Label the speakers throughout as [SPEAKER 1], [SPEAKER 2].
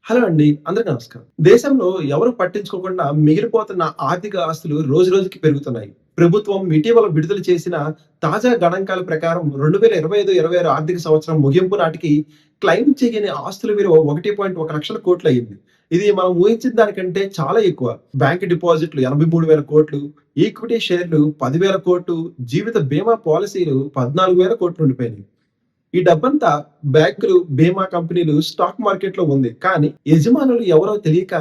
[SPEAKER 1] Hello అండి. అందరికి నమస్కారం. దేశంలో ఎవరు పట్టించుకోకుండా మిగిలిపోతున్న ఆర్థిక ఆస్తులు రోజురోజుకి పెరుగుతున్నాయి. ప్రభుత్వం ఇటీవల విడుదల చేసిన తాజా గణాంకాల ప్రకారం 2025, 26 ఆర్థిక సంవత్సరం ముగింపు నాటికి క్లెయిమ్ చేయని ఆస్తుల విలువ 1.1 లక్షల కోట్లయింది. ఇది మనం ఊహించిన దానికంటే చాలా ఎక్కువ. బ్యాంక్ డిపాజిట్లు 83,000 కోట్లు, ఈక్విటీ షేర్లు 10,000 కోట్లు, జీవిత బీమా పాలిసీలు 14,000 కోట్లు ఉండిపోయినాయి. ఈ డబ్బంతా బ్యాంకులు, బీమా కంపెనీలు, స్టాక్ మార్కెట్‌లో ఉంది. కానీ యజమానులు ఎవరో తెలియక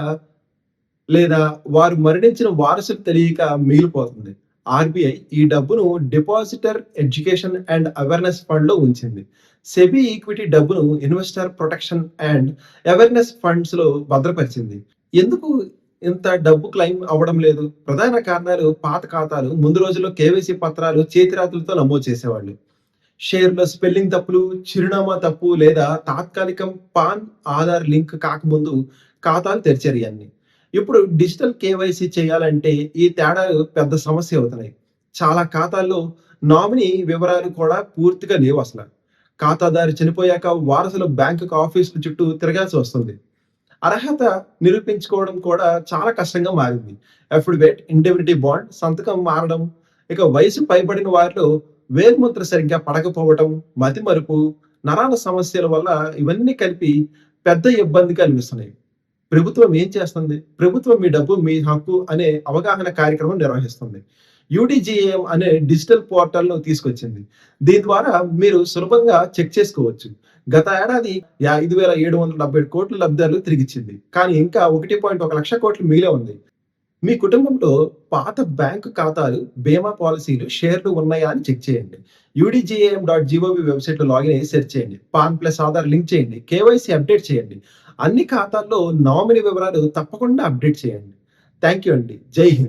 [SPEAKER 1] లేదా వారు మరణించిన వారసులు తెలియక మిగిలిపోతుంది. ఆర్‌బీఐ ఈ డబ్బును డిపాజిటర్ ఎడ్యుకేషన్ అండ్ అవేర్‌నెస్ ఫండ్‌లో ఉంచింది. సెబీ ఈక్విటీ డబ్బును ఇన్వెస్టర్ ప్రొటెక్షన్ అండ్ అవేర్‌నెస్ ఫండ్స్‌లో భద్రపరిచింది. ఎందుకు ఇంత డబ్బు క్లెయిమ్ అవ్వడం లేదు? ప్రధాన కారణాలు పాత ఖాతాలు, ముందు రోజుల్లో కేవైసీ పత్రాలు చేతిరాతలతో నమోదు చేసేవాళ్ళు. షేర్‌లో స్పెల్లింగ్ తప్పులు, చిరునామా తప్పు లేదా తాత్కాలికం పాన్, ఆధార్ లింక్ కాకముందు ఖాతాలు తెరిచారు ఇయన్నీ. ఇప్పుడు డిజిటల్ కేవైసీ చేయాలంటే ఈ తేడాలు పెద్ద సమస్య అవుతున్నాయి. చాలా ఖాతాల్లో నామినీ వివరాలు కూడా పూర్తిగా లేవసల. ఖాతాదారు చనిపోయాక వారసులు బ్యాంకుకు ఆఫీసుల చుట్టూ తిరగాల్సి వస్తుంది. అర్హత నిరూపించుకోవడం కూడా చాలా కష్టంగా మారింది. అఫిడవిట్, ఇండెమ్నిటీ బాండ్, సంతకం మారడం, ఇక వయసు పైబడిన వారిలో వేలిముద్ర సరిగ్గా పడకపోవటం, మతిమరుపు, నరాల సమస్యల వల్ల ఇవన్నీ కలిపి పెద్ద ఇబ్బంది కలిగిస్తున్నాయి. ప్రభుత్వం ఏం చేస్తుంది? ప్రభుత్వం మీ డబ్బు మీ హక్కు అనే అవగాహన కార్యక్రమం నిర్వహిస్తుంది. యూడీజీఏఎం అనే డిజిటల్ పోర్టల్‌ను తీసుకొచ్చింది. దీని ద్వారా మీరు సులభంగా చెక్ చేసుకోవచ్చు. గత ఏడాది 5,777 కోట్ల లబ్ధిదారులకు తిరిగిచ్చింది. కానీ ఇంకా 1.1 లక్ష కోట్లు మిగిలే ఉంది. మీ కుటుంబంలో పాత బ్యాంకు ఖాతాలు, బీమా పాలిసీలు, షేర్లు ఉన్నాయా అని చెక్ చేయండి. యూడీజీఏఎం.జీఓవీ వెబ్‌సైట్‌లో లాగిన్ అయ్యి సెర్చ్ చేయండి. పాన్ ప్లస్ ఆధార్ లింక్ చేయండి. కేవైసీ అప్డేట్ చేయండి. అన్ని ఖాతాల్లో నామినీ వివరాలు తప్పకుండా అప్డేట్ చేయండి. థాంక్ యూ అండి. జై హింద్.